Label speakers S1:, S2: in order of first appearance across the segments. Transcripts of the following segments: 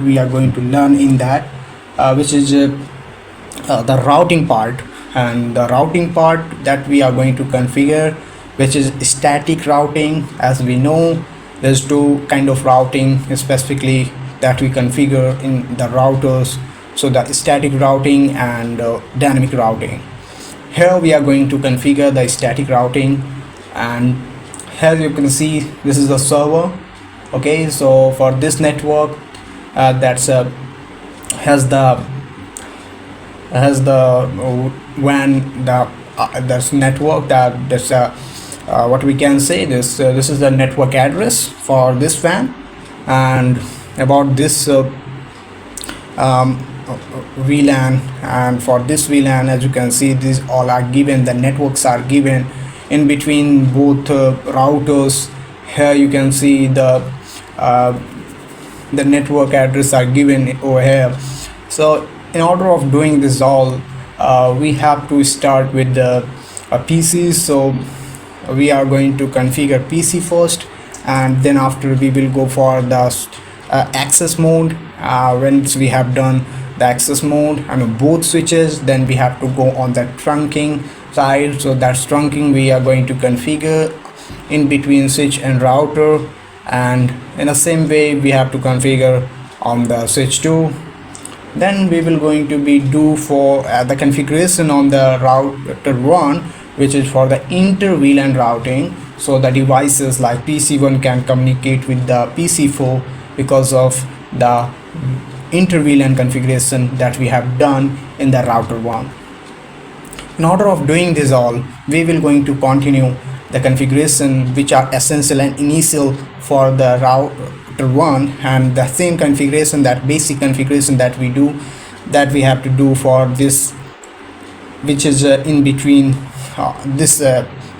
S1: we are going to learn in that, which is the routing part. And the routing part that we are going to configure, which is static routing. As we know, there's two kind of routing specifically that we configure in the routers. So the static routing and dynamic routing. Here we are going to configure the static routing, and here you can see this is the server. Okay, so for this network, that's has the WAN, this network, that this what we can say, this is the network address for this WAN. And about this VLAN, and for this VLAN, as you can see, these all are given, the networks are given in between both routers. Here you can see the network address are given over here. So in order of doing this all, we have to start with the PCs. So we are going to configure PC first, and then after we will go for the access mode. Once we have done the access mode and both switches, then we have to go on the trunking side. So that's trunking we are going to configure in between switch and router, and in the same way we have to configure on the switch 2. Then we will going to be do for the configuration on the router 1, which is for the inter-VLAN routing. So the devices like PC1 can communicate with the PC4 because of the inter-VLAN configuration that we have done in the router 1. In order of doing this all, we will going to continue the configuration which are essential and initial for the router 1, and the same configuration, that basic configuration that we do, that we have to do for this, which is in between this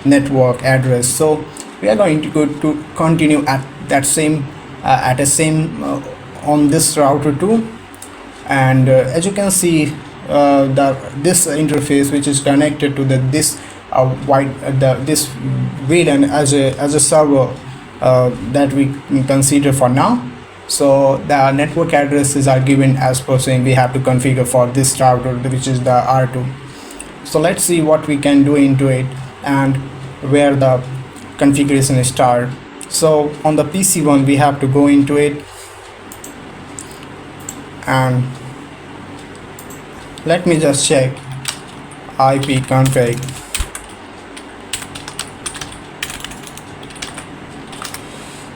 S1: network address. So we are going to go to continue at that same on this router 2. And as you can see, this interface which is connected to this this VLAN as a server that we consider for now. So the network addresses are given as per saying we have to configure for this router, which is the R2. So let's see what we can do into it and where the configuration start. So on the PC1 we have to go into it, and let me just check IP config.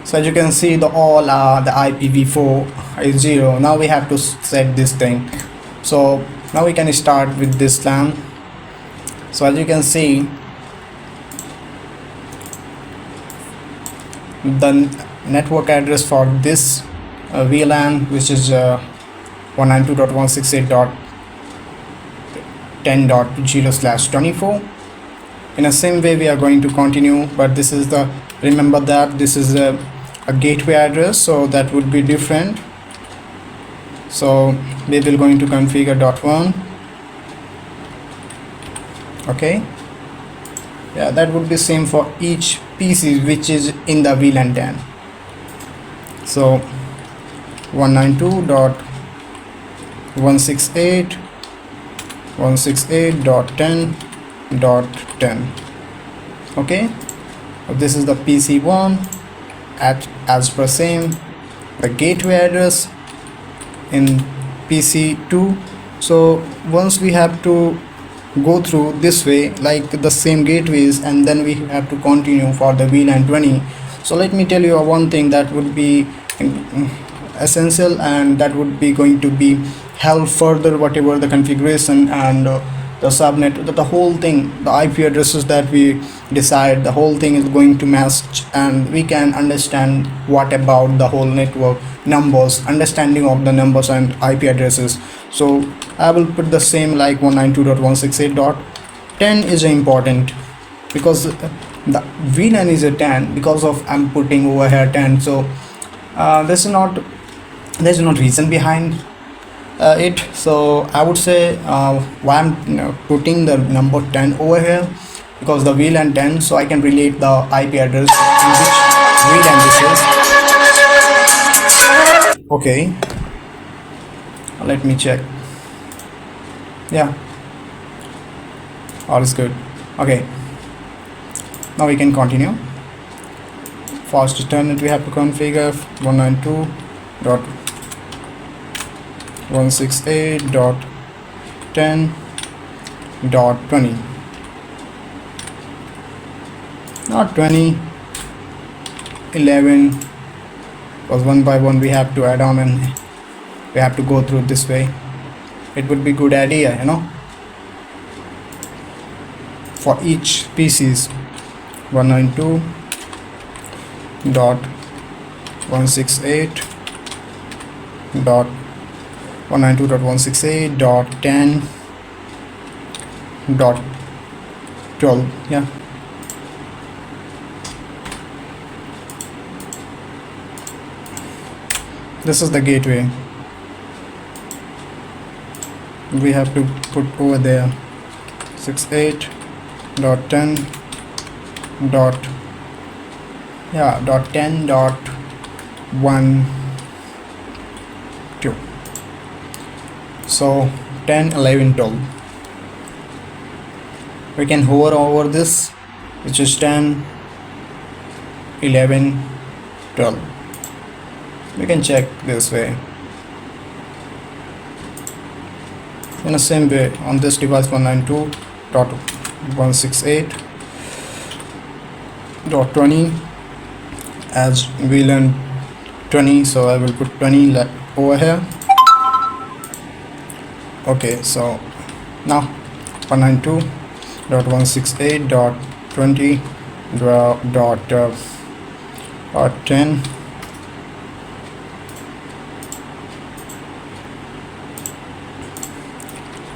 S1: So as you can see, the IPv4 is 0. Now we have to set this thing. So now we can start with this LAN. So as you can see, the network address for this VLAN, which is 192.168.10.0/24. in the same way we are going to continue, but this is the, remember that this is a gateway address, so that would be different. So we will going to configure .1. Okay, yeah, that would be same for each PC which is in the VLAN 10. So 192.168.10.10. okay, this is the PC1 as per same the gateway address in PC2. So once we have to go through this way like the same gateways, and then we have to continue for the VLAN 20. So let me tell you one thing that would be essential, and that would be going to be help further whatever the configuration and the subnet, the whole thing, the IP addresses that we decide, the whole thing is going to match, and we can understand what about the whole network numbers, understanding of the numbers and IP addresses. So I will put the same like 192.168.10 is important because the VLAN is a 10, because of I'm putting over here 10. So there's not reason behind it. So I would say why I'm putting the number 10 over here, because the VLAN 10, so I can relate the IP address in which VLAN this is. Okay, Let me check. Yeah, all is good. Okay, now we can continue. Fast Ethernet we have to configure 192.168.10.20, not 20, 11, because one by one we have to add on and we have to go through this way. It would be good idea, you know, for each PCs 192.168.10.12. yeah, this is the gateway we have to put over there. 68.10 dot, yeah, dot 10.12. so 10, 11, 12. We can hover over this, which is 10, 11, 12. We can check this way. In the same way on this device 192.168.20 as VLAN 20, so I will put 20 over here. Okay, so now 192.168.20 10.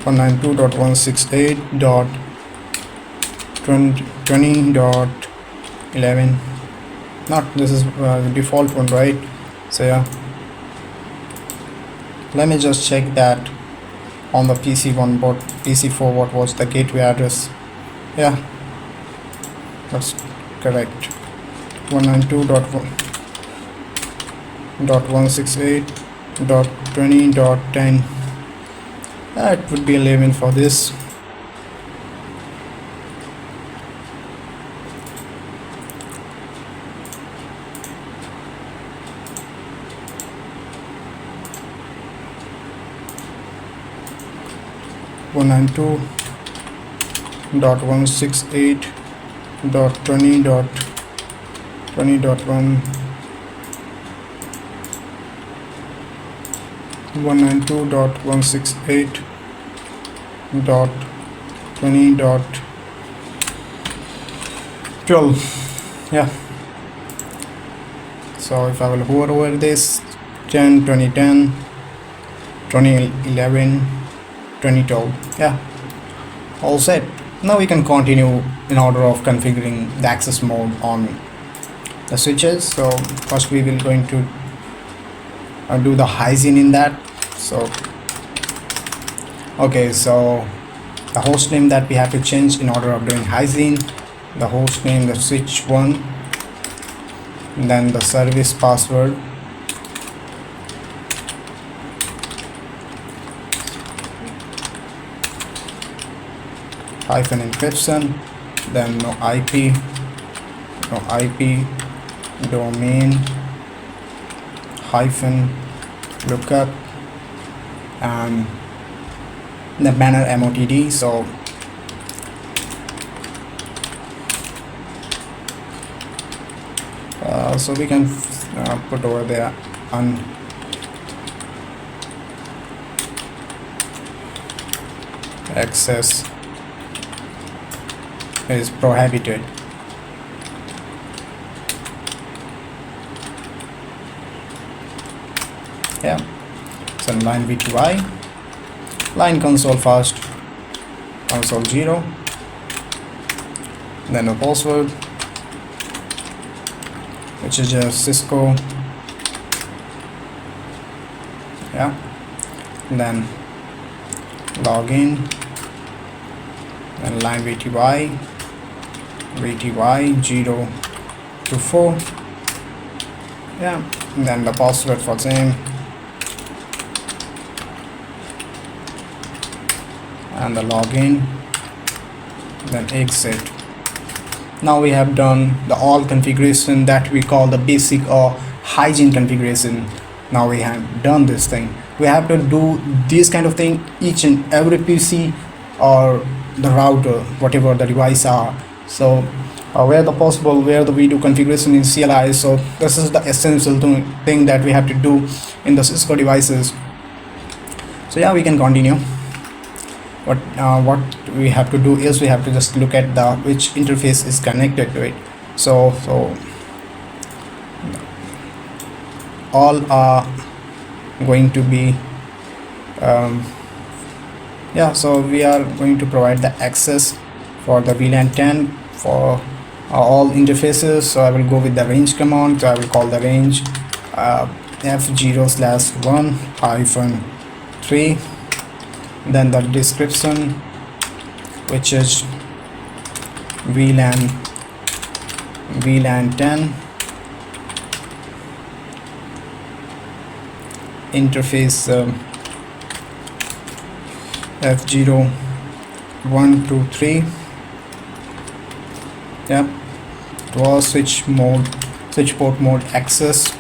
S1: One 192.168.20.11. not, this is the default one, right? So yeah, let me just check that on the PC1 but PC4 what was the gateway address. Yeah, that's correct. 192.168.20.10. It would be 11 for this. One 192.168.20.1 192.168.20.12. yeah, so if I will hover over this 10, 2010, 2011, 2012, yeah, all set. Now we can continue in order of configuring the access mode on the switches. So first we will going to do the hygiene in that. So okay, so the host name that we have to change in order of doing hygiene, the host name, the switch 1, then the service password, hyphen encryption, then no IP domain hyphen lookup, and the banner MOTD. So so we can put over there access is prohibited. Yeah, so line VTY, line console first, console 0, then the password, which is just Cisco, yeah, then login, then line VTY 0 to 4, yeah, and then the password for same, and the login, then exit. Now we have done the all configuration that we call the basic or hygiene configuration. Now we have done this thing. We have to do this kind of thing each and every PC or the router, whatever the device are. So where the possible, where the we do configuration in CLI. So this is the essential thing that we have to do in the Cisco devices. So yeah, we can continue. What we have to do is we have to just look at the which interface is connected to it. So all are going to be yeah, so we are going to provide the access for the VLAN 10 for all interfaces. So I will go with the range command. So I will call the range f0/1-3, then the description, which is VLAN 10 interface f0/1-3. Yep, it was switch port mode access,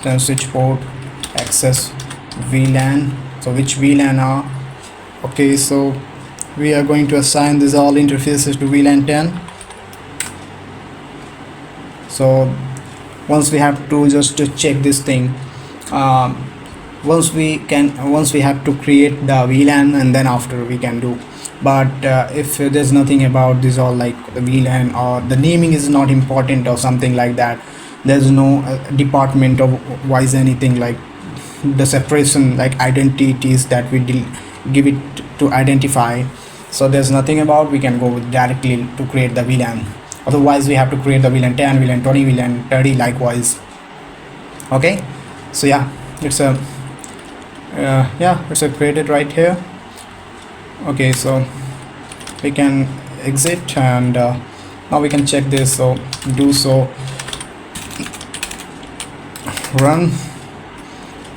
S1: then switch port access VLAN. So which VLAN are okay, so we are going to assign these all interfaces to VLAN 10. So once we have to just to check this thing, once we have to create the VLAN and then after we can do. But if there's nothing about this all like the VLAN or the naming is not important or something like that, there's no department of wise anything like the separation like identities that we give it to identify. So there's nothing about, we can go with directly to create the VLAN. Otherwise we have to create the VLAN 10, VLAN 20, VLAN 30 likewise. Okay, so yeah, it's a it's a created right here. Okay, so we can exit and now we can check this. So do so run.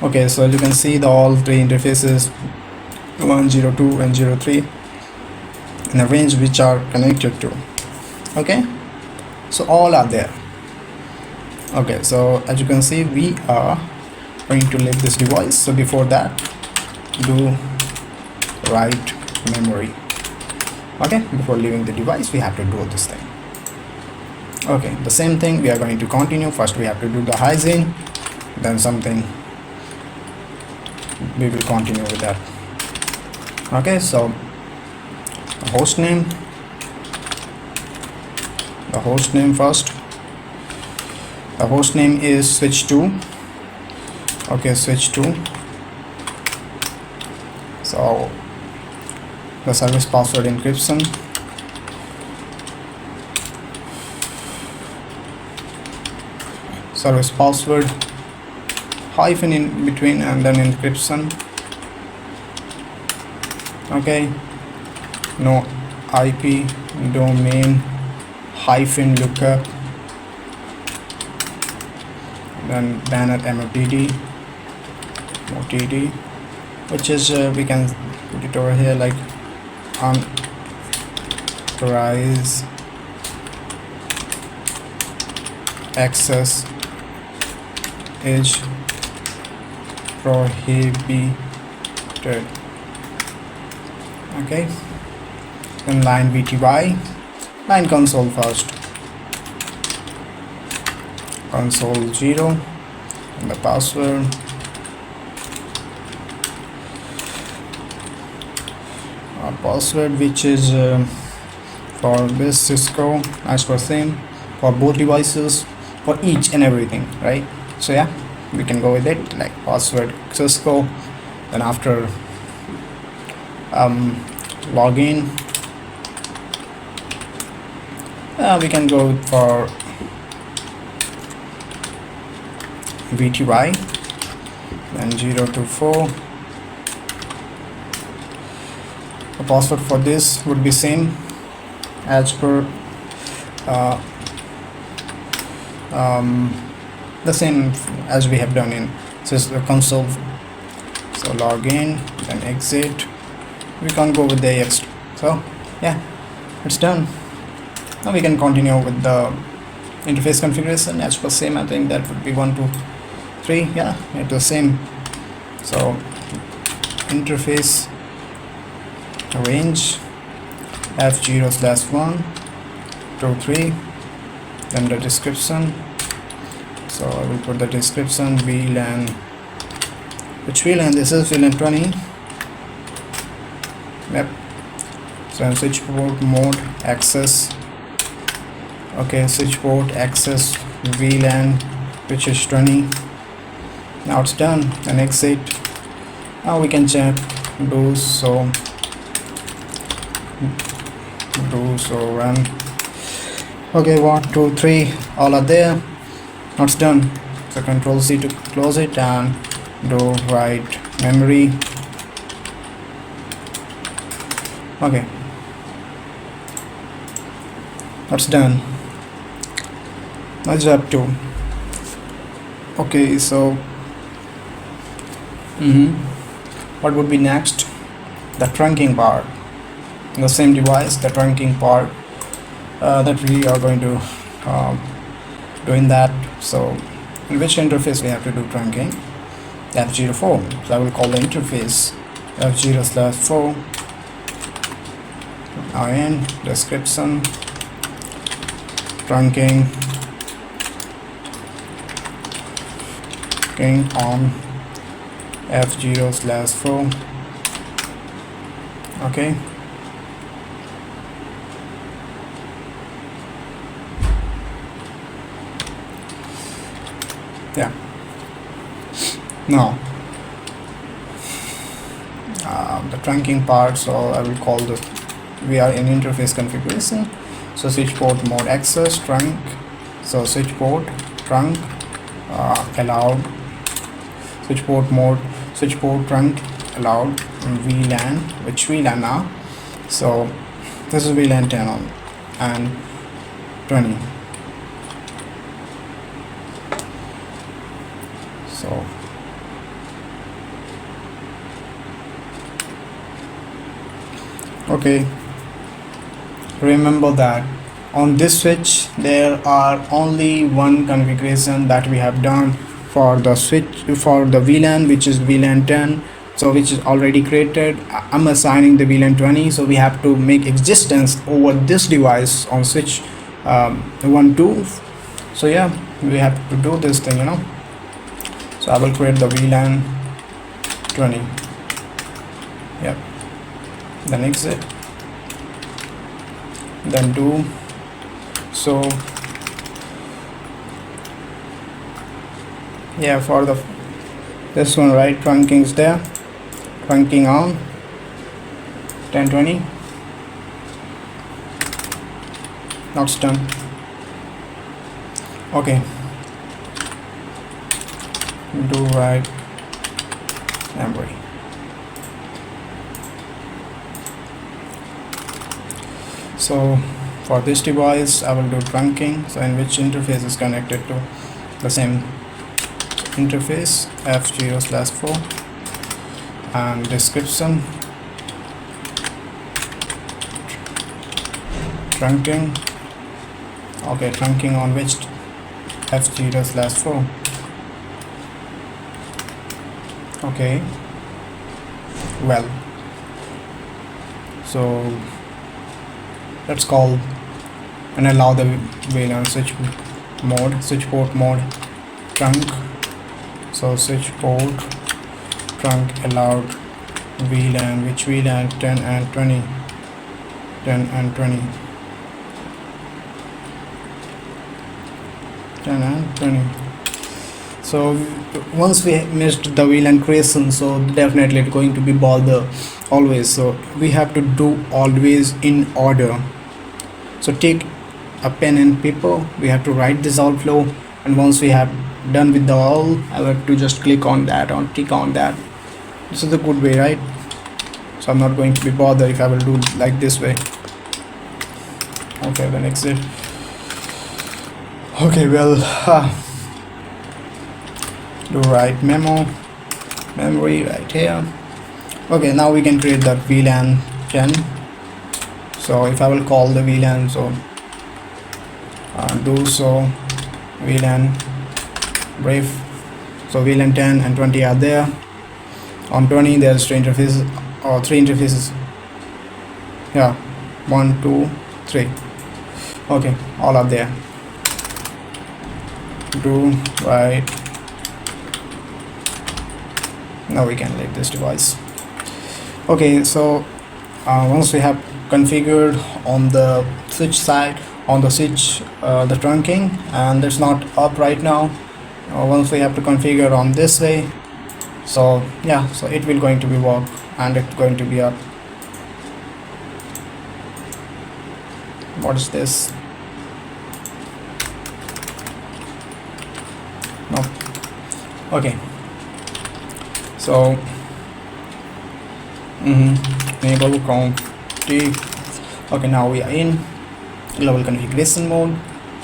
S1: Okay, so you can see the all three interfaces 1, 0, 2 and 0, 3 in the range which are connected to. Okay, so all are there. Okay, so as you can see we are going to leave this device. So before that, do write memory. Okay, before leaving the device we have to do this thing. Okay, the same thing we are going to continue. First we have to do the hygiene, then something we will continue with that. Okay, so the host name first. The host name is switch 2. Okay, switch 2. So the service password encryption, service password hyphen in between and then encryption. Okay, no IP domain hyphen lookup, then banner MOTD, which is we can put it over here like unauthorized access is prohibited. Okay, then line VTY, line console first, console 0 and the password. Password which is for this Cisco as per same for both devices, for each and everything, right? So yeah, we can go with it like password Cisco, then after login we can go for VTY, then 024. The password for this would be same as per the same as we have done in Cisco console. So login, then exit, we can't go with the AX. So yeah, it's done. Now we can continue with the interface configuration. As per same, I think that would be 1 2 3. Yeah, it's the same. So interface range F0/1 2 3, then the description. So I will put the description VLAN. Which VLAN? This is VLAN 20. Yep. So switch port mode access. Okay, switch port access VLAN, which is 20. Now it's done. And exit. Now we can check do so run. Okay, 1 2 3, all are there. Now it's done. So Control C to close it and do write memory. Okay, that's done. Now job 2. Okay, so what would be next? The trunking part. The same device, the trunking part that we are going to doing that. So in which interface we have to do trunking? F04. So I will call the interface F0/4 in description trunking on F0/4. Okay, yeah. Now the trunking part, so I will call the we are in interface configuration. So switch port mode access trunk. So switch port trunk allowed. Switch port trunk allowed VLAN. Which VLAN now? So this is VLAN 10 on and 20. So okay, remember that on this switch there are only one configuration that we have done for the switch for the VLAN, which is VLAN 10, so which is already created. I'm assigning the VLAN 20, so we have to make existence over this device on switch 1 2. So yeah, we have to do this thing, you know. So I will create the VLAN 20. Yep. Then exit. Then do so. Yeah, for the this one, right? Trunking is there. Trunking on 1020. Not done. Okay. Do write memory. So for this device I will do trunking. So in which interface is connected to the same interface F0/4 and description trunking. Okay, trunking on which F0/4. Okay, well, so let's call and allow the VLAN switch port mode trunk. So switch port trunk allowed VLAN, which VLAN 10 and 20. 10 and 20. 10 and 20. So once we missed the VLAN creation, so definitely it's going to be bother always. So we have to do always in order. So take a pen and paper, we have to write this all flow, and once we have done with the all, I have to just click on that or tick on that. This is a good way, right? So I'm not going to be bothered if I will do like this way. Okay, then exit. Okay, well, do write memory right here. Okay, now we can create that VLAN 10. So if I will call the VLAN, so do so VLAN brief. So VLAN 10 and 20 are there. On 20 there's three interfaces, or three interfaces. Yeah, 1, 2, 3. Okay, all are there. Do right. Now we can leave this device. Okay, so once we have configured on the switch side, on the switch the trunking, and it's not up right now. Once we have to configure on this way, so yeah, so it will going to be work and it's going to be up. What is this? No. Okay, so enable config. Okay, now we are in global configuration mode.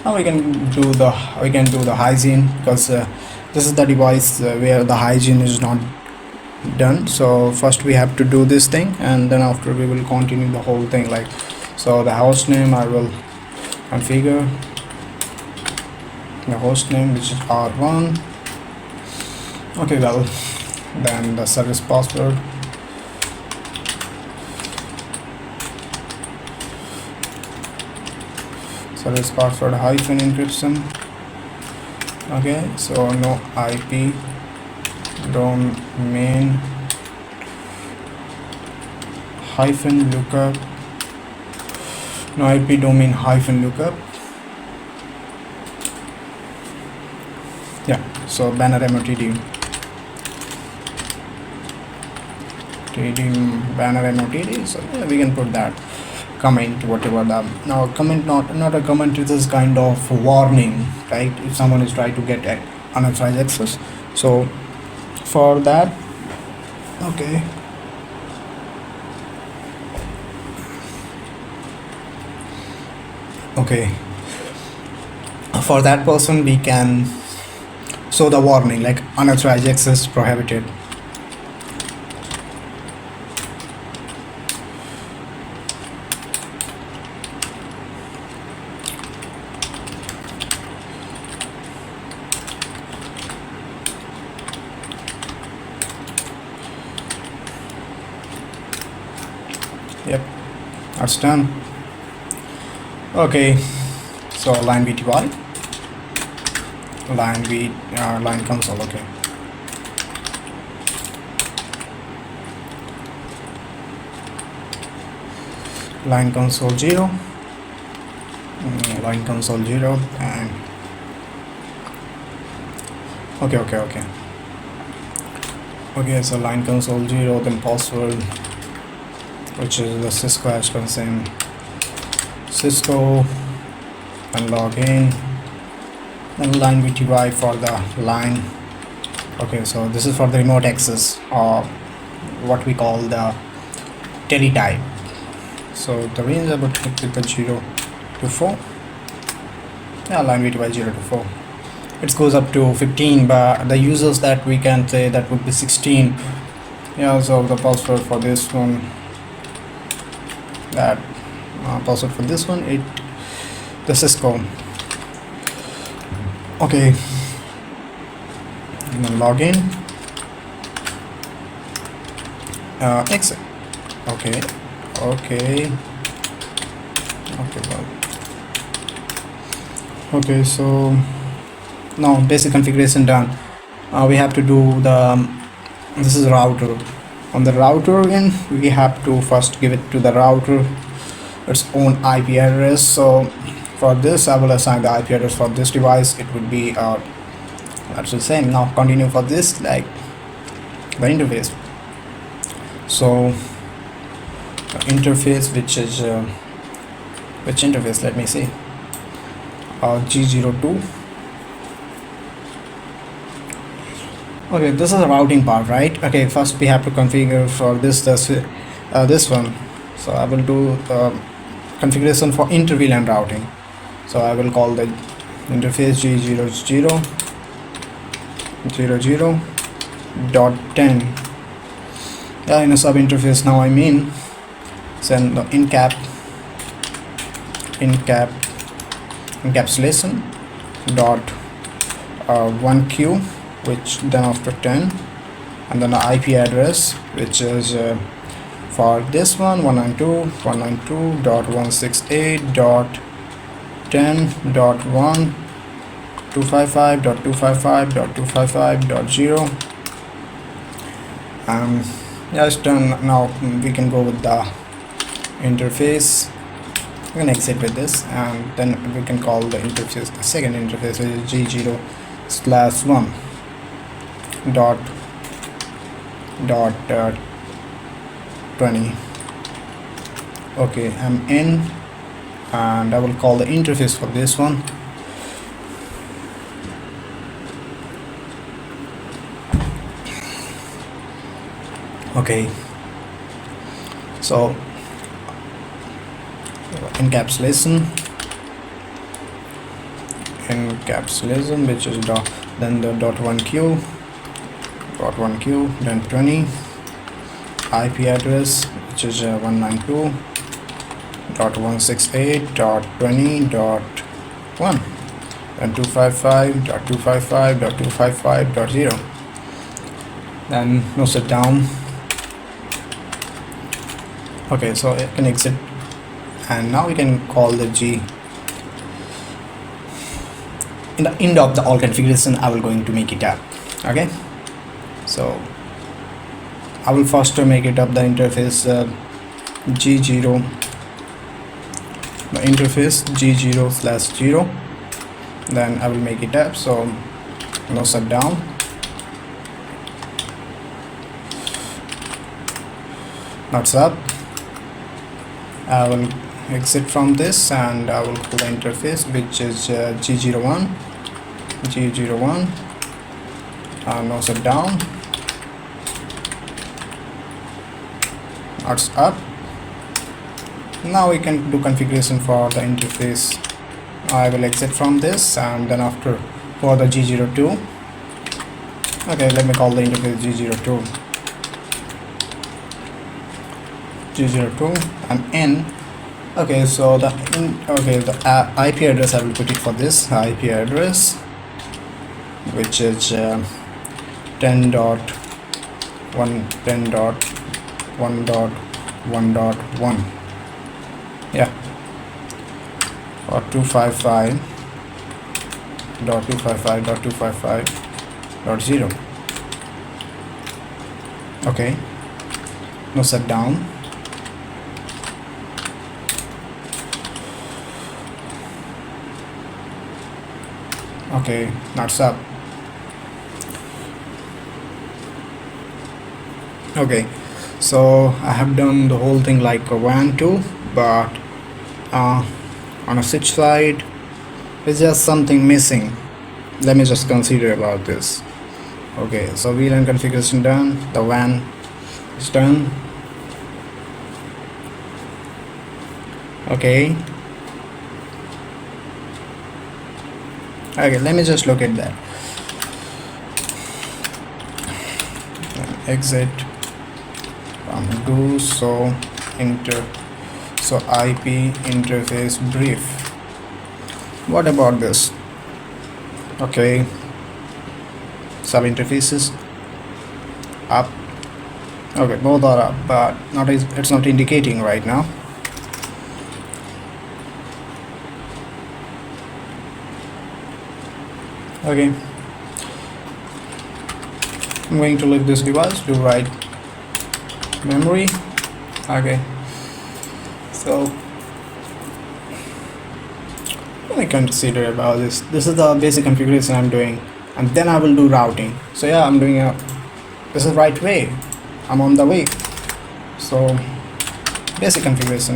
S1: Now we can do the hygiene, because this is the device where the hygiene is not done. So first we have to do this thing, and then after we will continue the whole thing. Like, so the host name I will configure the host name, which is R1. Okay, well, then the service password, hyphen encryption. Okay, so no IP domain hyphen lookup, no IP domain hyphen lookup. Yeah, so banner MOTD banner MOTD. So yeah, we can put that comment, whatever the now comment, not a comment, it is kind of warning, right? If someone is trying to get unauthorized access. So for that, okay, for that person we can show the warning like unauthorized access prohibited. Yep, that's done. Okay, so line VTY, line console. Okay, line console 0, line console 0, and okay, so line console 0, then password, which is the Cisco expansion, Cisco, and login, and line VTY for the line. Okay, so this is for the remote access, or what we call the teletype. So the range about with the 0 to 4. Yeah, line VTY 0 to 4. It goes up to 15, but the users that we can say that would be 16. Yeah, so the password for this one, that password for this one, the Cisco. Okay, and then login, exit. Okay, well, okay, so now basic configuration done. We have to do the this is router. On the router again, we have to first give it to the router its own IP address. So for this, I will assign the IP address for this device. It would be that's the same. Now continue for this, like the interface. So the interface, which is which interface? Let me see. G02. Okay, this is the routing part, right? Okay, first we have to configure for this one. So I will do configuration for inter-VLAN routing. So I will call the interface G00.10 Yeah, in a sub interface now I mean, send the encapsulation dot 1q, which then after 10, and then the IP address, which is for this one 192.168.10.1 255.255.255.0. Yeah, it's done. Now we can go with the interface. We can exit with this, and then we can call the interface, the second interface, which is G0/1 dot 20. Okay, I'm in, and I will call the interface for this one. Okay, so encapsulation, which is then the .1q, then 20, IP address, which is 192.168.20.1, and 255.255.255.0. then no sit down. Okay, so it can exit, and now we can call the G. In the end of the all configuration, I will going to make it up. Okay, so I will first make it up the interface G0, the interface G0/0, then I will make it up. So no shutdown. Not up. I will exit from this, and I will call the interface, which is G01, no shutdown. Not up. Now we can do configuration for the interface. I will exit from this, and then after for the G02. Okay, let me call the interface G02 and N. Okay, so the IP address, I will put it for this IP address, which is 10.1.1.1.1. yeah, or 255.255.255.0. okay, no shutdown. Okay, not up. Okay, so I have done the whole thing like a WAN 2, but on a switch side there's just something missing. Let me just consider about this. Okay, so VLAN configuration done, the WAN is done. Okay, let me just look at that. Exit, do so IP interface brief. What about this? Okay, sub interfaces up. Okay, both are up, but it's not indicating right now. Okay, I'm going to leave this device to write memory. Okay, so let me consider about this. This is the basic configuration I'm doing, and then I will do routing. So yeah, I'm doing this is the right way. I'm on the way. So basic configuration,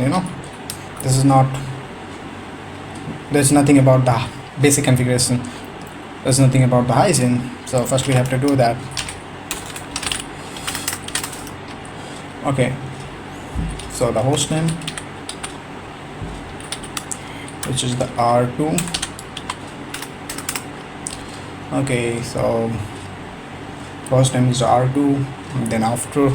S1: this is not, there's nothing about the basic configuration. There's nothing about the hygiene. So first we have to do that. Okay, so the host name, which is the R2. Okay, so first name is R2, and then after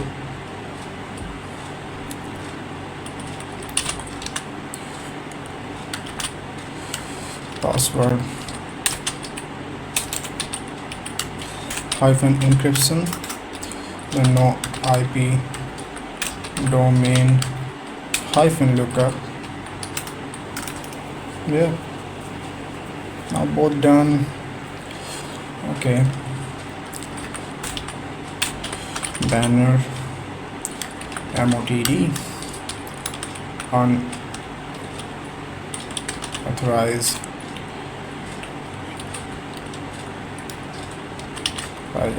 S1: password hyphen encryption, then no IP domain hyphen lookup. Yeah, now both done. Okay, banner motd unauthorized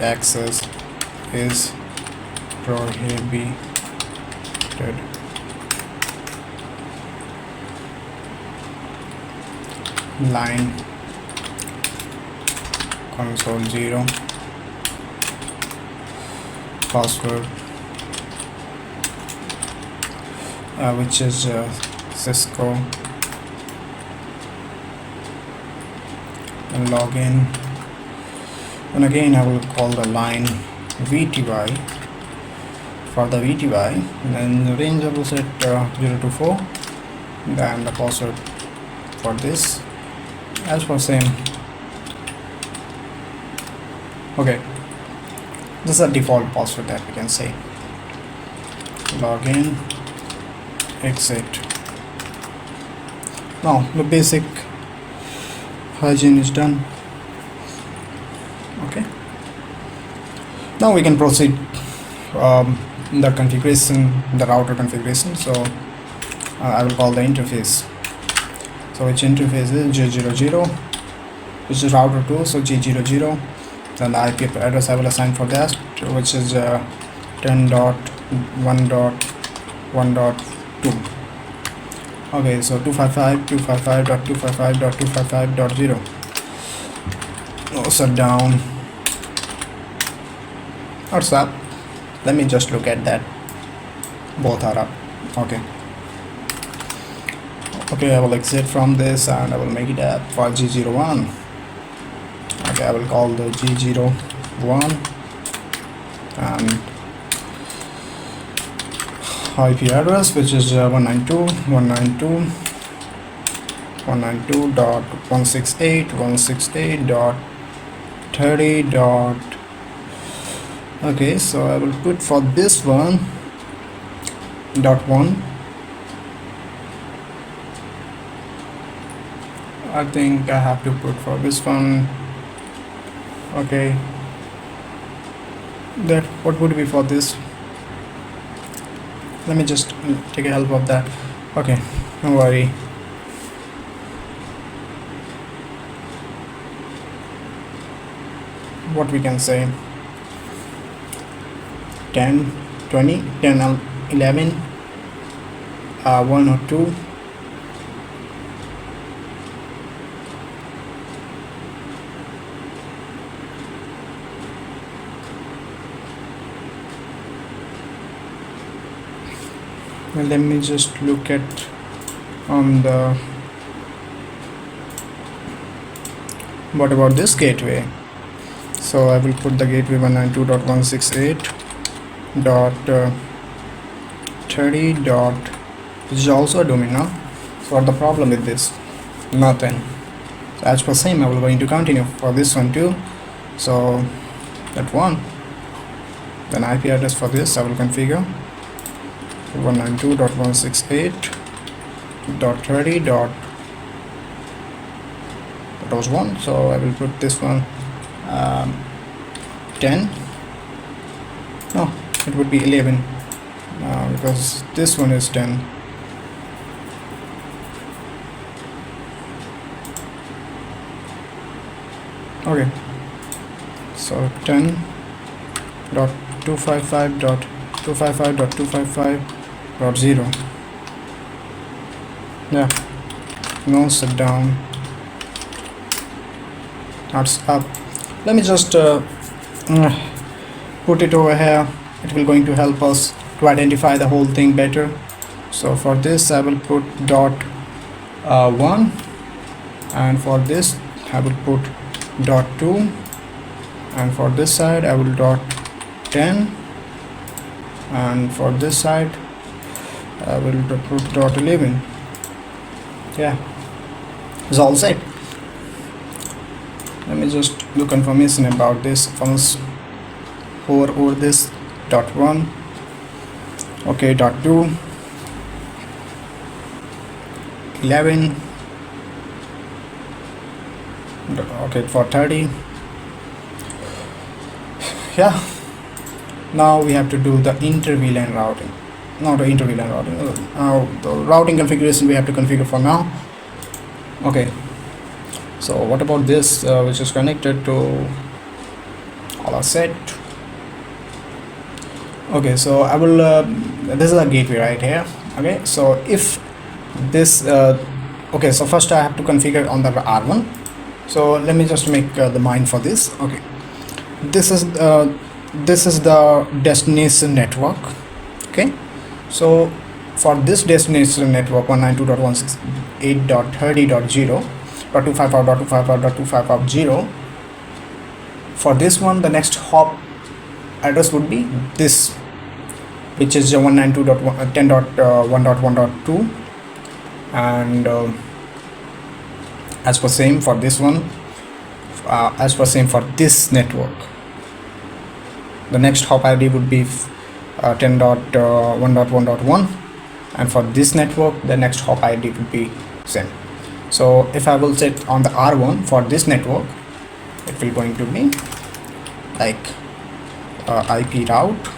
S1: access is prohibited. Line console 0 password which is Cisco, and login, and again I will call the line VTY for the VTY, and then the range I will set 0 to 4, then the password for this as for same. Okay, this is a default password that we can say. Login, exit. Now the basic hygiene is done. Okay, now we can proceed the configuration, the router configuration. So I will call the interface. So which interface is G00, which is router 2, so G00. Then the IP address I will assign for that, which is 10.1.1.2. Okay, so 255.255.255.255.0. No shutdown. What's up? Let me just look at that. Both are up. Okay. Okay, I will exit from this and I will make it up for G01. Okay, I will call the G01 and IP address, which is 192.168.168.30. Okay, so I will put for this one .1. I think I have to put for this one. Okay, that what would be for this? Let me just take a help of that. Okay, don't worry. What we can say, 10, 20, 10, 11, 1 or 2. Let me just look at on the what about this gateway. So I will put the gateway 192.168.30. This is also a domain now. So what the problem with this? Nothing. So as per same, I will going to continue for this one too. So that one, then IP address for this I will configure 192.168.30. That was 1, so I will put this one 10. No, it would be 11 because this one is 10. Okay, so 10.255.255.255.0. Yeah, no shutdown. That's up. Let me just put it over here. It will going to help us to identify the whole thing better. So for this I will put .1, and for this I will put .2, and for this side I will .10, and for this side I will put .11. Yeah, it's all set. let me just do confirmation about this once over this dot 1. Okay, dot 2, 11, okay, for 30. Yeah, now we have to do the inter-VLAN routing. Not the inter-VLAN routing, the routing configuration we have to configure for now. Okay, so what about this, which is connected to all are set. Okay, so I will this is a gateway right here. Okay, so if this okay, so first I have to configure on the R1. So let me just make the mind for this. Okay, this is the destination network. Okay, so for this destination network 192.168.30.0.255.255.255.0, for this one the next hop address would be this, which is 192.10.1.1.2, and as per same for this one, as per same for this network, the next hop ID would be 10.1.1.1, and for this network the next hop ID would be same. So if I will set on the R1 for this network, it will going to be like IP route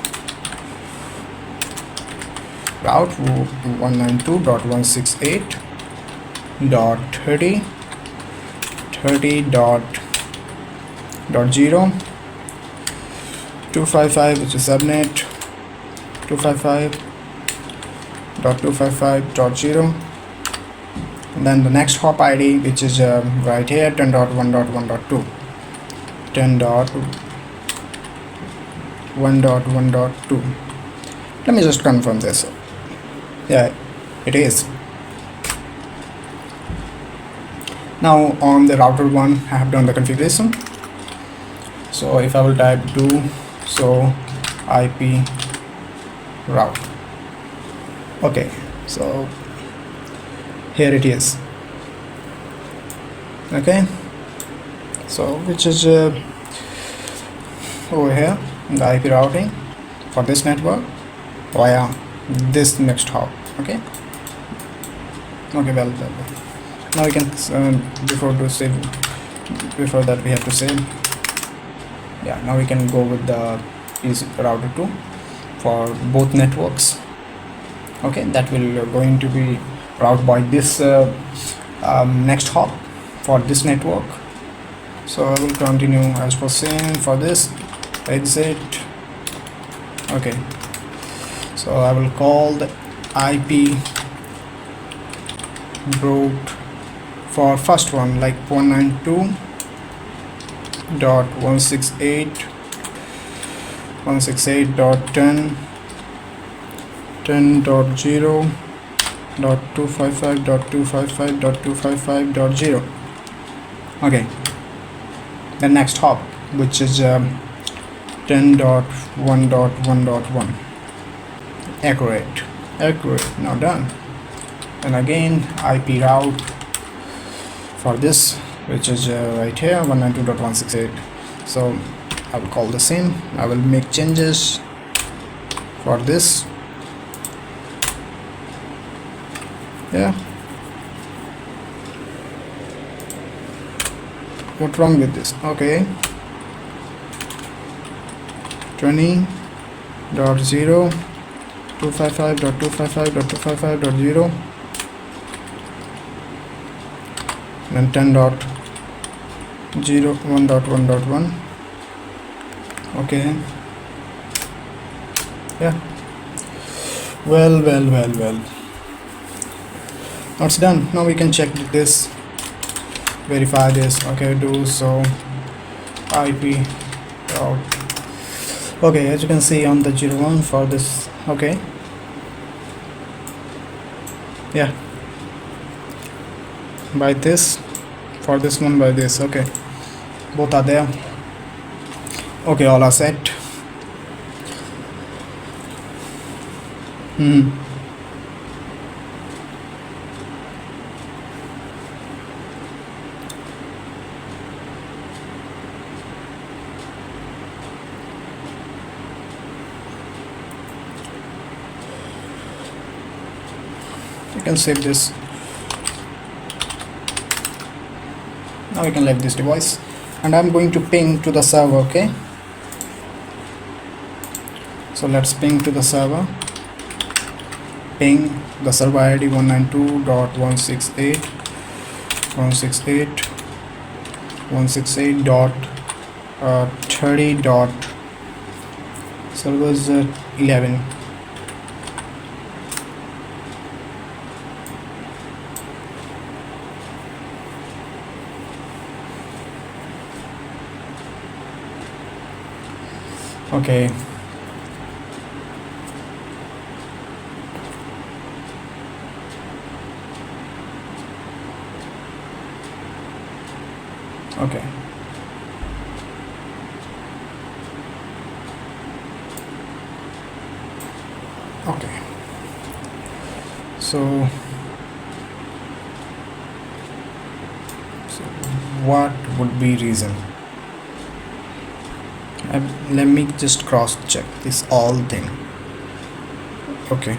S1: 192.168.30.0 255, which is subnet 255.255.0, and then the next hop ID, which is right here 10.1.1.2 10.1.1.2. let me just confirm this. Yeah, it is. Now on the router 1 I have done the configuration. So if I will type do so IP route, okay, so here it is. Okay, so which is over here the IP routing for this network via this next hop. Okay, well. Now we can before that we have to save. Yeah, now we can go with the router 2 for both networks. Okay, that will going to be routed by this next hop for this network. So I will continue as per same for this exit. Okay, so I will call the IP route for first one like 192.168.10.0.255.255.255.0. Okay, the next hop, which is 10.1.1.1. accurate. Now done. And again IP route for this, which is right here 192.168. so I will call the same. I will make changes for this. Yeah, what's wrong with this? Okay, 20.0 255.255.255.0 and 10.0.1.1.1. okay, yeah, well, now it's done. Now we can check this, verify this. Okay, do so IP route. Okay, as you can see on the 01 for this. Okay, yeah, by this, for this one by this. Okay, both are there. Okay, all are set. You can save this. Now we can leave this device, and I'm going to ping to the server. Okay, so let's ping to the server. Ping the server ID 192.168.168.30 dot servers 11. Okay, okay, okay. So what would be reason? Let me just cross check this all thing. Okay.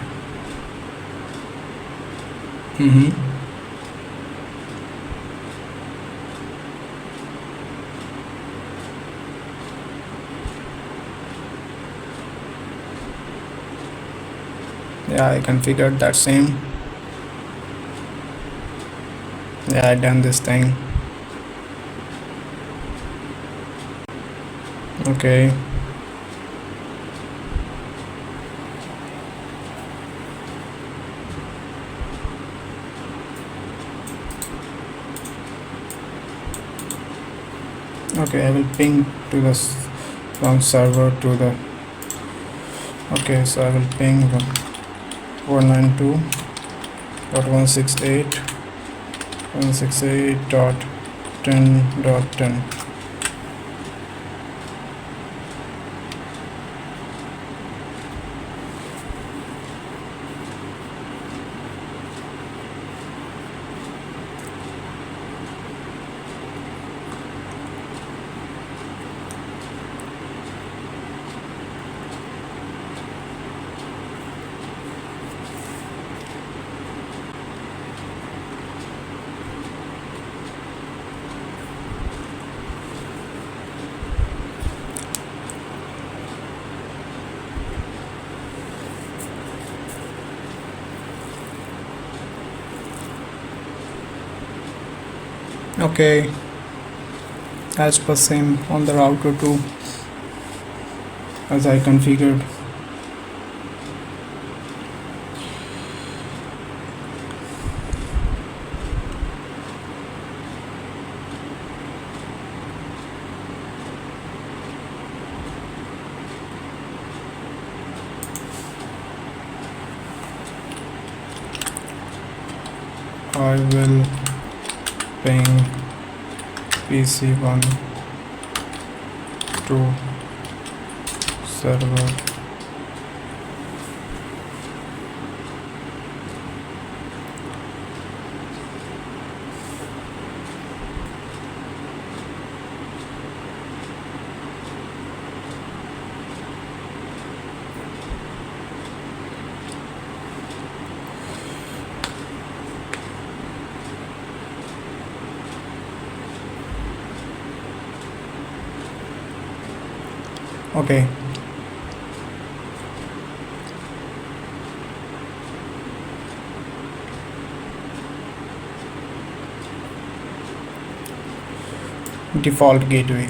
S1: Yeah, I configured that same. Yeah, I done this thing. Okay. Okay, I will ping to this from server to the. Okay, so I will ping 192.168.168.10.10. Okay, as per same on the router too, as I configured. I will ping PC1 to server. Okay, default gateway.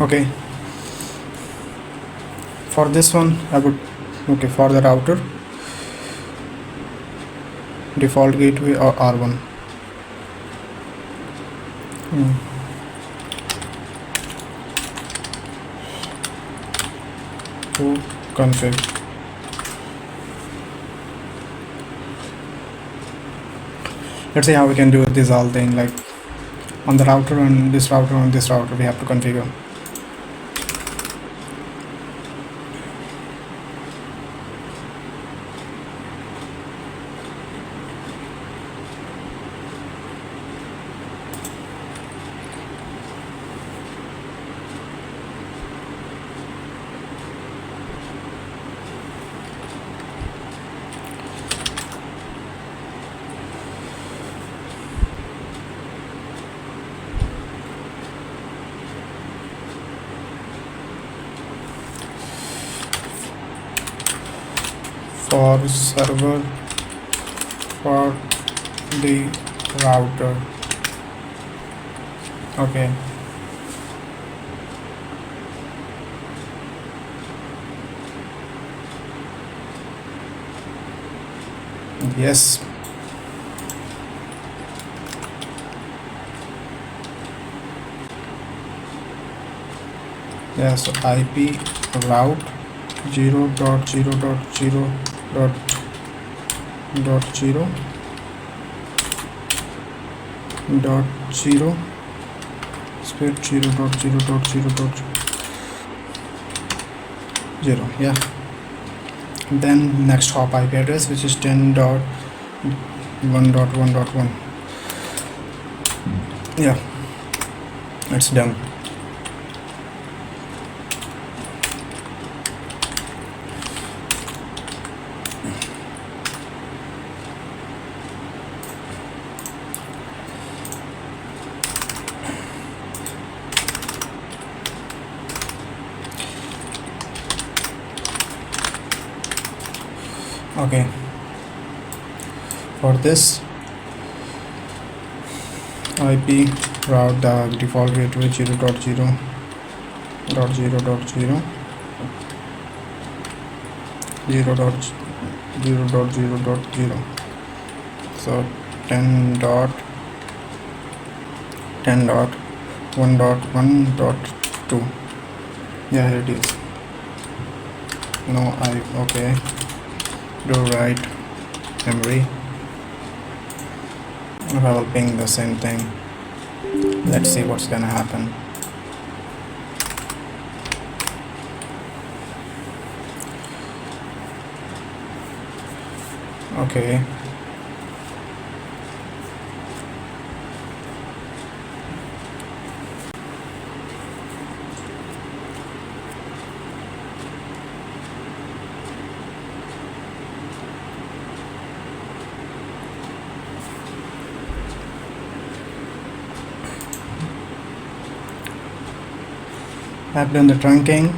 S1: Okay, for this one I would, okay, for the router default gateway or R1. To config. Let's see how we can do this all thing, like on the router, on this router, on this router we have to configure. For server, for the router. Okay. Yes. Yeah, so IP route 0.0.0.0.0 split 0.0.0.0. Yeah. Then next hop IP address, which is 10.1.1.1. Yeah, it's done. Okay, for this IP route the default gateway 0.0.0.0 0.0.0.0. So 10.1.1.2. Yeah, here it is. No, okay. Do write memory. I will ping the same thing. Let's see what's gonna happen. Okay. I've done the trunking.